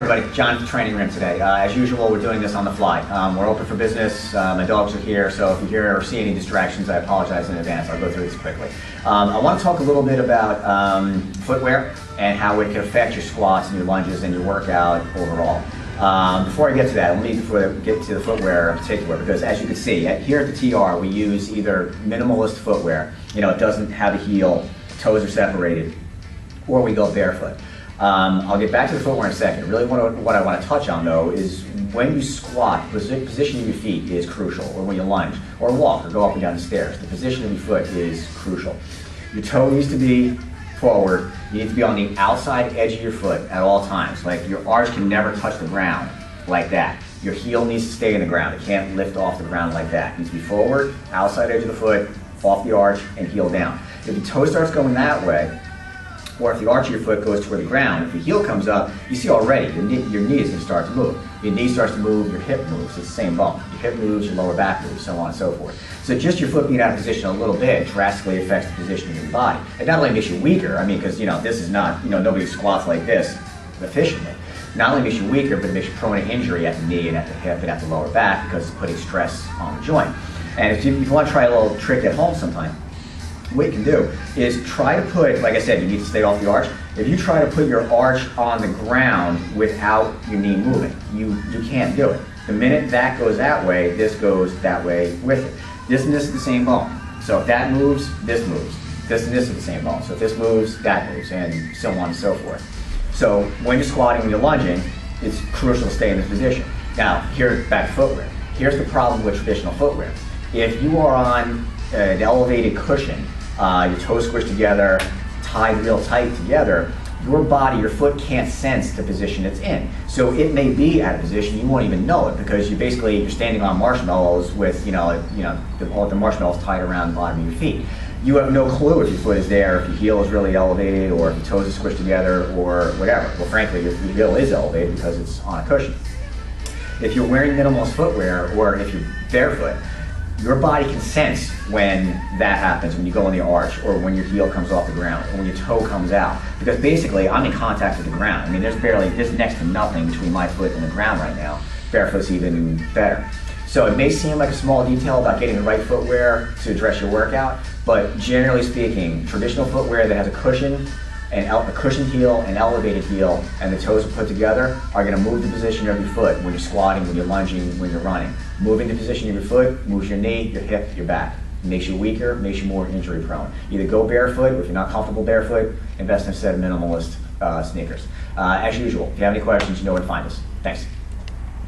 Everybody, John Training Room today. As usual, we're doing this on the fly. We're open for business. My dogs are here, so if you hear or see any distractions, I apologize in advance. I'll go through this quickly. I want to talk a little bit about footwear and how it can affect your squats and your lunges and your workout overall. Before I get to that, let me get to the footwear in particular, because as you can see, here at the TR, we use either minimalist footwear, it doesn't have a heel, toes are separated, or we go barefoot. I'll get back to the footwear in a second. Really what I want to touch on though is when you squat, the position of your feet is crucial, or when you lunge, or walk, or go up and down the stairs. The position of your foot is crucial. Your toe needs to be forward. You need to be on the outside edge of your foot at all times. Like your arch can never touch the ground like that. Your heel needs to stay in the ground. It can't lift off the ground like that. It needs to be forward, outside edge of the foot, off the arch, and heel down. If your toe starts going that way, or if the arch of your foot goes toward the ground, if your heel comes up, you see already your knee is going to start to move. Your knee starts to move, your hip moves. It's the same bone. Your hip moves, your lower back moves, so on and so forth. So just your foot being out of position a little bit drastically affects the position of your body. It not only makes you weaker, because this is not, nobody squats like this efficiently. Not only makes you weaker, but it makes you prone to injury at the knee and at the hip and at the lower back because it's putting stress on the joint. And if you want to try a little trick at home sometime, what you can do is try to put, like I said, you need to stay off the arch. If you try to put your arch on the ground without your knee moving, you can't do it. The minute that goes that way, this goes that way with it. This and this is the same bone. So if that moves, this moves. This and this is the same bone. So if this moves, that moves, and so on and so forth. So when you're squatting, when you're lunging, it's crucial to stay in this position. Now, back to footwear. Here's the problem with traditional footwear. If you are on an elevated cushion, your toes squished together, tied real tight together, your body, your foot can't sense the position it's in. So it may be out of position, you won't even know it because you're standing on marshmallows with, the marshmallows tied around the bottom of your feet. You have no clue if your foot is there, if your heel is really elevated, or if your toes are squished together, or whatever. Well, frankly, your heel is elevated because it's on a cushion. If you're wearing minimalist footwear, or if you're barefoot, your body can sense when that happens, when you go on the arch, or when your heel comes off the ground, or when your toe comes out. Because basically, I'm in contact with the ground. There's next to nothing between my foot and the ground right now. Barefoot's even better. So it may seem like a small detail about getting the right footwear to address your workout, but generally speaking, traditional footwear that has a cushion, a cushioned heel, an elevated heel, and the toes are put together are going to move the position of your foot when you're squatting, when you're lunging, when you're running. Moving the position of your foot moves your knee, your hip, your back. It makes you weaker, makes you more injury prone. Either go barefoot, or if you're not comfortable barefoot, invest in a set of minimalist sneakers. As usual, if you have any questions, you know where to find us. Thanks.